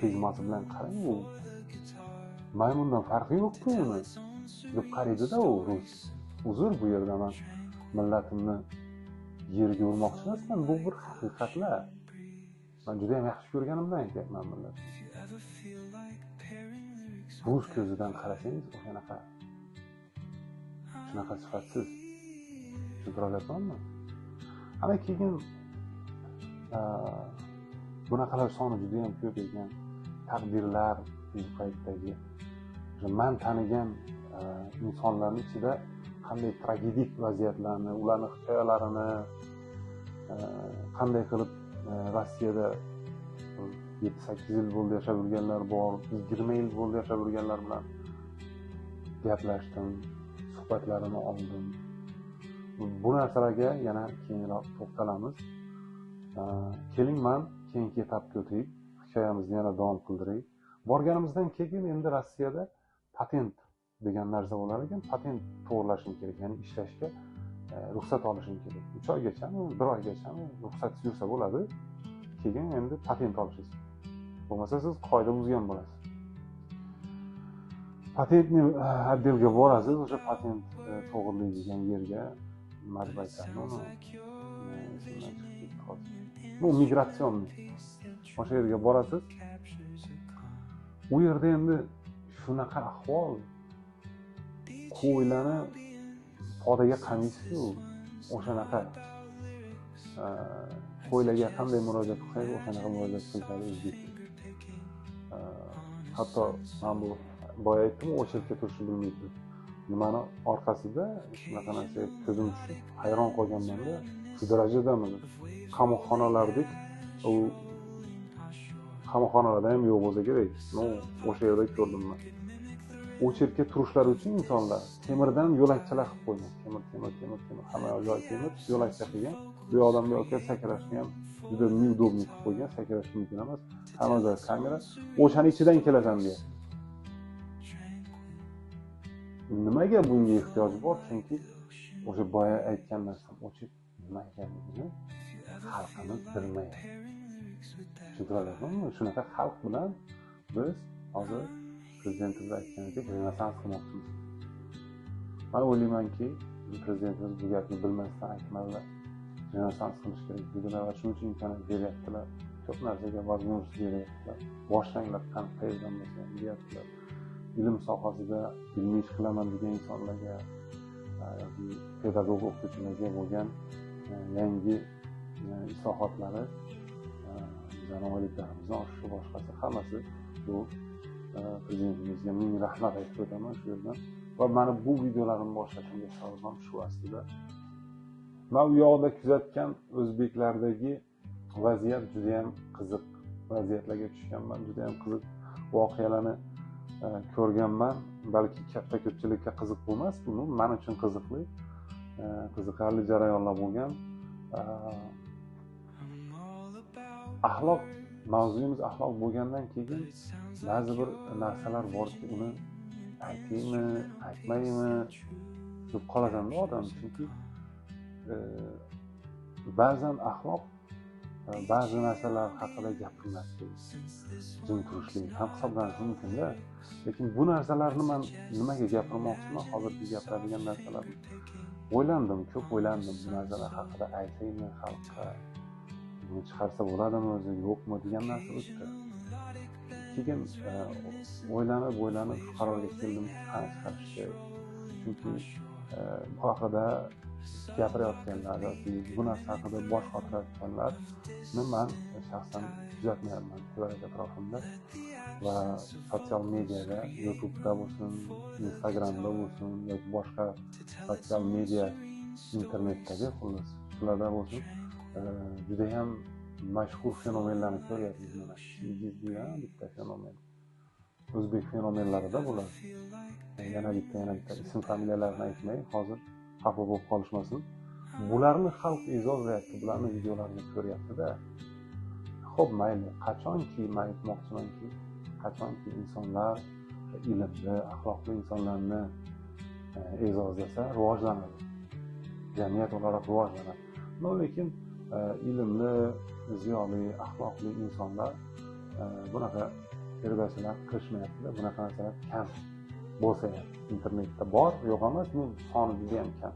prizmasi bilan qarang, u maymundan farqi yo'q-ku uni deb qaraydi-da u rus. Uzr, bu yerda men millatimni yerga urmoqchi emasman, bu bir haqiqatlar. Men juda ham yaxshi ko'rganimdan aytyapman millatni. Rus ko'zidan qarasangiz, shunaqa sifatsiz. Tushuntiryapmanmi? Ana keyin bunaqalar soni juda ham ko'p ekan. Taqdirlar bu paytdagi men tanigan insonlarning ichida qanday tragedik vaziyatlarni, ularning hikoyalarini, qanday qilib Rossiyada 7-8 yil bo'ldi yashab yurganlar bor, 20 yil bo'ldi yashab yurganlar bilan gaplashdim, suhbatlarini oldim. Bu narsalarga yana keyinroq to'xtalamiz. Keling, men keyingi etapga o'taylik, hikoyamizni yana davom qildiraylik. Borganimizdan keyin endi Rossiyada patent degan narsa bo'lar ekan. Patent to'g'rilashim kerak, ya'ni ishlashga ruxsat olishim kerak. 3 oygachami, 1 oygachami ruxsat yursa bo'ladi. Keyin endi patent olishingiz. Bo'lmasa siz qoida buzgan bo'lasiz. Patentni отделga borasiz, o'sha patent to'g'rilaydigan yerga, nima deb aytadi, bu migratsion. O'sha yerga borasiz. U yerda endi shunaqa ahvol, qo'ylarni podaga qamishsiz, o'shanaqa qo'ylarga qanday murojaat qilsangiz o'shanaqa murojaat qiladi o'zbek. Hatto men bu boya aytdim, o'chirga turishni bilmaydi. Nimani orqasida shunaqa narsaga ko'zim tushib, hayron qolganman-da. Shu darajadami? Qamoqxonalardek, u qamoqxonalarda ham yo'q bo'lsa kerak. O'sha yerda ko'rdim men. O'chirga turishlari uchun insonlar temirdan yo'lakchalar qilib qo'ygan. Temir. Hamma joy temir, yo'lakcha qilgan. Bu odamga yo'lga sakrashni ham juda neudobniy qilib qo'ygan, sakrash mumkin emas. Hamma joy kamera. O'shaning ichidan kelasan deya. Nimaga bunga ehtiyoj bor? Chunki o'sha boya aytgan narsam o'chib nima ekanligini xalqimiz bilmaydi. Tushuntiryapmanmi? Shunaqa xalq bilan biz hozir prezidentimiz aytganidek renessans qilmoqchimiz. Men o'ylaymanki, prezidentimiz bu gapni bilmasdan aytmadilar. Renessans qilish kerak dedilar va shuning uchun imkoniyat beryaptilar. Ko'p narsaga возможность beryaptilar. Boshlanglar qayerdan bo'lsa deyaptilar. Ilm sohasida ilmiy ish qilaman degan insonlarga yoki pedagog o'qituvchilarga bo'lgan yangi islohotlari, janoyliklarimizni oshishi boshqasi hammasi bu prezidentimizga ming rahmat aytib o'taman shu yerdan. Va mana bu videolarimni boshlashimga sababim shu aslida. Men u yoqda kuzatgan o'zbeklardagi vaziyat juda ham qiziq vaziyatlarga tushganman, juda ham qiziq voqealarni ko'rganman. Balki katta ko'pchilikka qiziq bo'lmas, bu men uchun qiziqarli jarayonlar bo'lgan. Axloq, mavzuyimiz axloq bo'lgandan keyin ba'zi bir narsalar borki, uni aytaymi, aytmaymi deb qolasan-da odam, chunki ba'zan axloq ba'zi narsalar haqida gapirmaslik, jim turishlik ham hisoblanishi mumkin-da. Lekin bu narsalarni men nimaga gapirmoqchiman? Hozirgi gapiradigan narsalarni ko'p o'ylandim. Bu narsalar haqida aytaymi xalqqa, buni chiqarsa bo'ladimi o'zi, yo'qmi degan narsa o'tdi. Keyin o'ylanib shu qarorga keldim, chiqarish kerak. Chunki bu haqida gapirayotganlar yoki bu narsa haqida bosh qotirayotganlarni men shaxsan kuzatmayapman tevarak atrofimda va sotsial mediyada, YouTube'da bo'lsin, Instagramda bo'lsin yoki boshqa sotsial media, internetdagi xullas shularda bo'lsin, juda ham mashhur fenomenlarni ko'ryapmiz. Mana shunday bitta fenomen. O'zbek fenomenlarida bular. Yana bitta ism familiyalarni aytmay, hozir xafa bo'lib qolishmasin. Bularni xalq e'zozlayapti, bularni videolarini ko'ryapti-da. Xo'p, mayli, qachonki men aytmoqchimanki, qachonki insonlar ilmli, axloqli insonlarni e'zozlasa, rivojlanadi. Jamiyat o'laroq rivojlanadi. Lekin ilmli, ziyoli, axloqli insonlar bunaqa tergovchilar qilishmayapti-da, bunaqa narsalar kam bo'lsa ham internetda bor, yo'q emas, bu soni juda ham kam.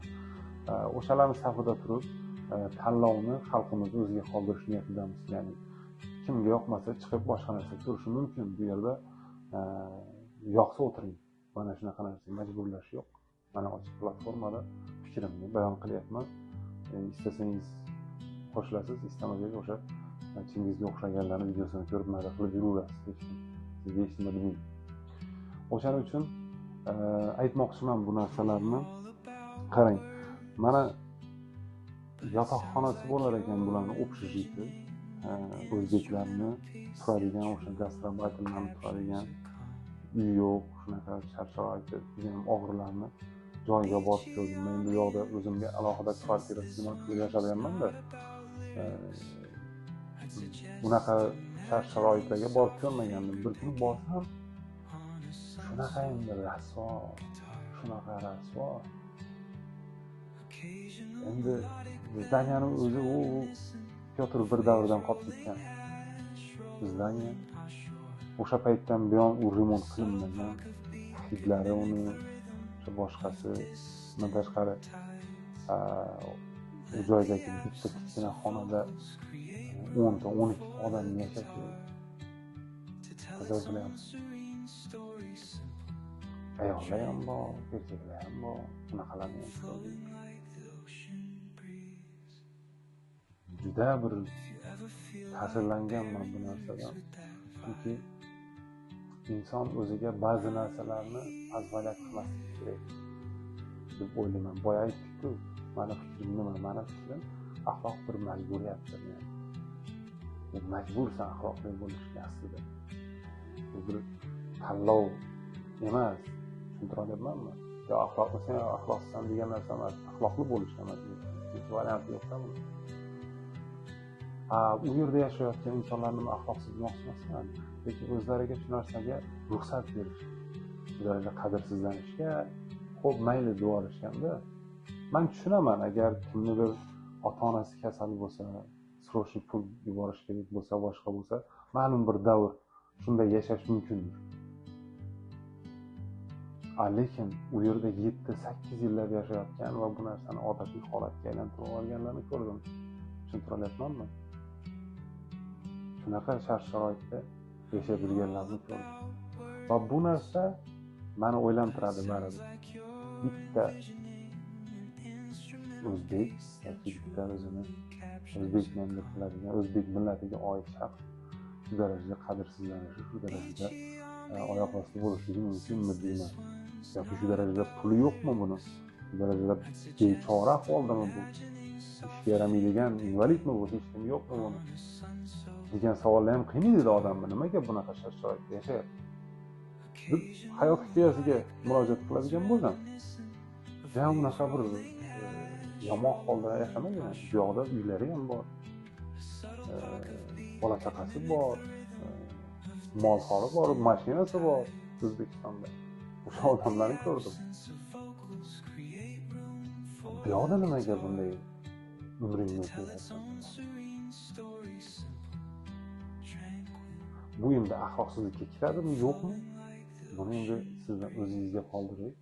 O'shalarning safida turib tanlovni xalqimiz o'ziga qoldirish niyatidamiz. Ya'ni kimga yoqmasa chiqib boshqa narsa ko'rishi mumkin. Bu yerda yoqsa o'tiring. Mana shunaqa narsa majburlash yo'q. Mana ochiq platformada fikrimni bayon qilyapman. Istasangiz qo'shilasiz, istamasangiz o'sha Chingizga o'xshaganlarning videosini ko'rib mazza qilib yuraverasiz. Hech kim sizga hech nima demaydi. O'shaning uchun aytmoqchiman bu narsalarni. Qarang, mana yotoqxonasi bo'lar ekan bularni общежитие, o'zbeklarni turadigan o'sha gastrobayterlarni turadigan uy yo'q, shunaqa shart-sharoiti juda ham og'irlarni joyiga borib ko'rdim. Men bu yoqda o'zimga alohida kvartira qilib yashaganman-da. Bunaqa shart-sharoitlarga borib ko'rmagandim. Bir kun borsam, shunaqa endi rasvo, shunaqa rasvo. Endi Zdaniyaning o'zi u Pyotr bir davrdan qolib ketgan. Zdaniya o'sha paytdan buyon u remont qilinmagan. Hidlari uni o'sha boshqasi bundan tashqari u joydagi bitta kichkina xonada 10 ta 12 odam yashashi azob. Ayollar ham bor, erkaklar ham bor, bunaqalarni ham ko'rdim. Juda bir ta'sirlanganman bu narsadan. Chunki inson o'ziga ba'zi narsalarni pozolyat qilmasligi kerak deb o'ylayman. Boya aytdik-ku, mani fikrim nima? Mani fikrim axloq bir majburiyatdir. Majbursan axloqli bo'lishga aslida. Bu bir tanlov emas. Tushuntira olyapmanmi? Yo axloqlisan, yo axloqsizsan degan narsa emas. Axloqli bo'lishga majbur. Hech variant yo'q-da buni. U yerda yashayotgan insonlarni axloqsiz demoqchi emasman, lekin o'zlariga shu narsaga ruxsat berish, ularga qadrsizlanishga xo'p mayli deb olishganda, men tushunaman, agar kimnidir ota-onasi kasal bo'lsa, srochniy pul yuborish kerak bo'lsa, boshqa bo'lsa, ma'lum bir davr shunday yashash mumkindir. Lekin u yerda 7-8 yillab yashayotgan va bu narsani odatiy holatga aylantirib olganlarni ko'rdim. Tushuntira olyapmanmi? Shunaqa shart-sharoitda yashab yurganlarni ko'rdim. Va bu narsa meni o'ylantiradi baribir. Bitta o'zbek yoki bitta o'zini o'zbekman deb biladigan, o'zbek millatiga oid shaxs shu darajada qadrsizlanishi, shu darajada oyoq osti bo'lishligi mumkinmi deyman. Yoki shu darajada puli yo'qmi buni? Shu darajada bechora ahvoldami bu? Ishga yaramaydigan invalidmi bu? Hech kim yo'qmi buni? degan savollar ham qiynaydi odamni. Nimaga bunaqa shart-sharoitda yashayapti? Deb hayot hikoyasiga murojaat qiladigan bo'lsam, jam unaqa bir yomon holda yashamagan. Bu yoqda uylari ham bor, bola chaqasi bor, mol xori bor, mashinasi bor O'zbekistonda. O'sha odamlarni ko'rdim. Bu yoqda nimaga bunday umringni o'tkazasiz? Bu endi axloqsizlikka kiradimi, yo'qmi? Buni endi sizdan o'zingizga qoldiring.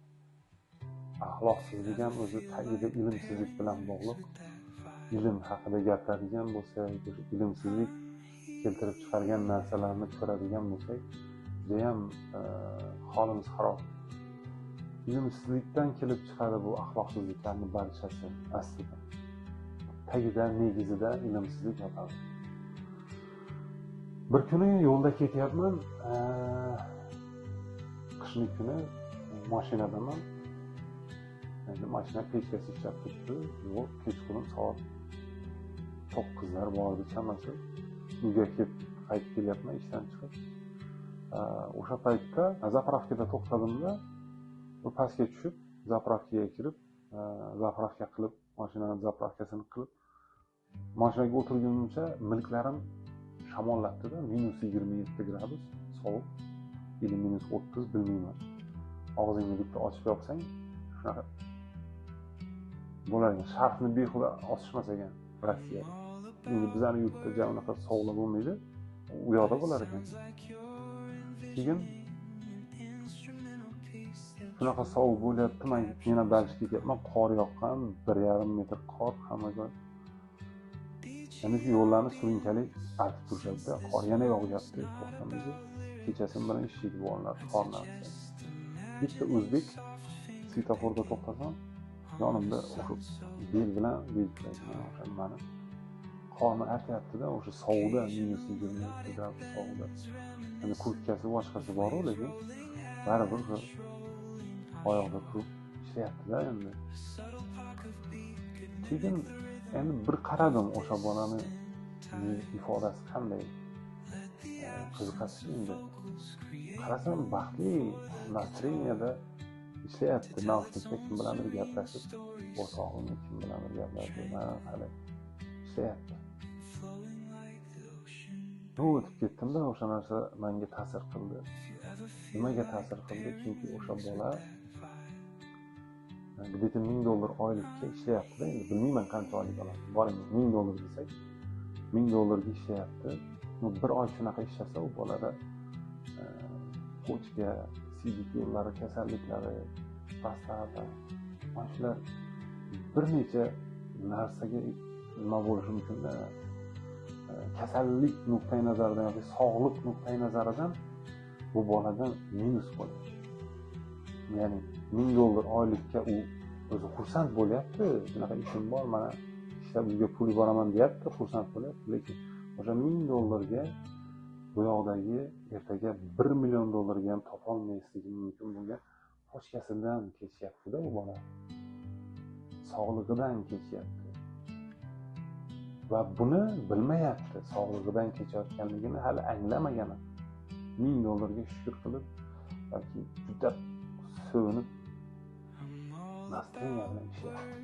Axloqsizlik ham o'zi tagida ilmsizlik bilan bog'liq. Ilm haqida gapiradigan bo'lsak, ilmsizlik keltirib chiqargan narsalarni ko'radigan bo'lsak, juda ham holimiz xarob. Ilmsizlikdan kelib chiqadi bu axloqsizliklarning barchasi aslida. Tagida, negizida ilmsizlik yotadi. Bir kuni yo'lda ketyapman, qishning kuni mashinadaman. Endi mashina pechkasi ishlab turibdi. Yo'q, kechqurun soat 9lar bordi chamasi. Uyga qaytib kelyapman ishdan chiqib. O'sha paytda zapravkada to'xtadimda, u pastga tushib, zapravkaga kirib, zapravka qilib, mashinaning zapravkasini qilib, mashinaga o'tirgunimcha milklarim shamollabdi-da, -27 gradus sovuq, yoki -30 bilmayman. Og'zingni bitta ochib yopsang, shunaqa bo'lar ekan. Sharfni behuda osishmas ekan Rossiyada. Endi bizning yurtda jam unaqa sovuqlar bo'lmaydi. u yoqda bo'lar ekan. Keyin shunaqa sovuq bo'lyapti, men yana balishga ketyapman, qor yoqqan, 1,5 metr qor hamma joy. Yana shu yo'llarni surunkali artib turishadi, qor yana yog'yapti, to'xtamaydi. Kechasi bilan ish chekib olinadi qorni. Bitta o'zbek svetoforda to'xtasam, yonimda o'sha bel bilan belgilayman o'sha nimani. Qorni artyapti-da, o'sha sovuqda -20 gradus sovuqda. Endi kurtkasi boshqasi bor-ku, lekin baribir oyoqda turib ishlayapti-da endi. Keyin endi bir qaradim o'sha bolani ifodasi qanday qiziqasiz endi. Qarasam baxtli настроенияda ishlayapti, nausnikda kim bilandir gaplashib, o'rtog'imni kim bilandir gaplashib, hali ishlayapti. O'tib ketdimda, o'sha narsa menga ta'sir qildi. Nimaga ta'sir qildi? Chunki o'sha bola где-то $1000 oylikka ishlayapti. Endi bilmayman qancha oylik oladi. Boring $1000 desak, $1000 ga ishlayapti. Bir oy shunaqa ishlasa, u bolada pochka, siydik yo'llari kasalliklari, prostata, mana shular bir necha narsaga nima bo'lishi mumkin-da. Kasallik nuqtai nazaridan yoki sog'liq nuqtai nazaridan bu boladan minus bo'ladi. Ya'ni $1000 oylikka u o'zi xursand bo'lyapti. Shunaqa ishim bor, mana ishlab uyga pul yuboraman deyapti, xursand bo'lyapti. Lekin o'sha $1000 ga bu yoqdagi ertaga $1 million ga ham topolmasligi mumkin bo'lgan pochkasidan kechyapti-da u bola. Sog'lig'idan kechyapti. Va buni bilmayapti, sog'lig'idan kechayotganligini hali anglamagan. $1000 ga shukr qilib, balki juda so'nib настроение bilan ishlayapti.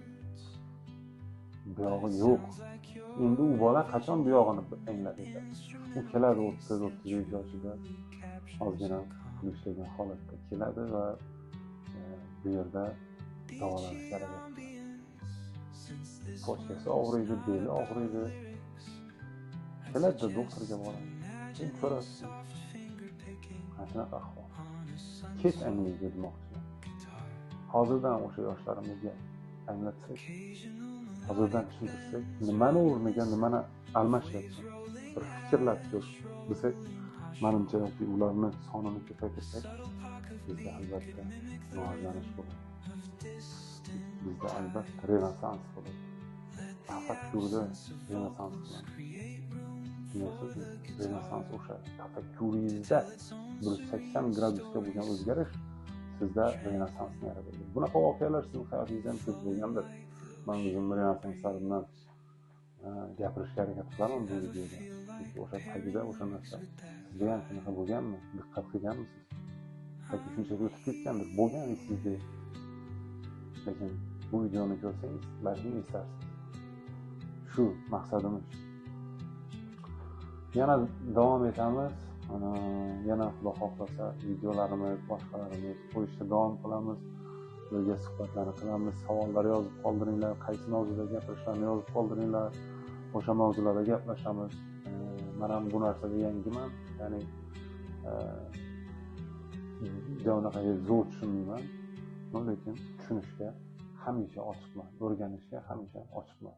Buyog'i yo'q. Endi u bola qachon buyog'ini angladi? U keladi 30-35 yoshida, ozgina pul ishlagan holatda keladi va bu yerda davolanishga harakat qiladi. Pochkasi og'riydi, beli og'riydi. Keladi doktorga boradi. Keyin ko'rasiz. Shunaqa ahvol. Kech anglaydi demoqchiman. Hozirdan o'sha yoshlarimizga anglatsak, hozirdan tushuntirsak, nimani o'rniga nimani almashyapti, bir fikrlatib desak, menimcha yoki ularni sonini ko'paytirsak, bizda albatta rivojlanish bo'ladi. Bizda albatta renessans bo'ladi. Tafakkurda renessans bo'ladi. Renessans o'sha tafakkuringizda 180 gradusga bo'lgan o'zgarish sizda renessansni yaratadi. Bunaqa voqealar sizning hayotingizda ham ko'p bo'lgandir. Men o'zim renessanslardan gapirishga harakat qilaman bu videoda. O'sha tagida o'sha narsa sizda ham shunaqa bo'lganmi? Diqqat qilganmisiz? Yoki shunchaki o'tib ketgandir, bo'lgan sizda. Lekin bu videoni ko'rsangiz, balki eslarsiz. Shu maqsadimiz. Yana davom etamiz. Yana Xudo xohlasa videolarimiz, boshqalarimiz qo'yishda davom qilamiz. Birga suhbatlarni qilamiz, savollar yozib qoldiringlar, qaysi mavzuda gapirishlarni yozib qoldiringlar. O'sha mavzularda gaplashamiz. Men ham bu narsaga yangiman, ya'ni jonaqaga zo'r tushunmayman, lekin tushunishga hamisha ochiqman, o'rganishga hamisha ochiqman.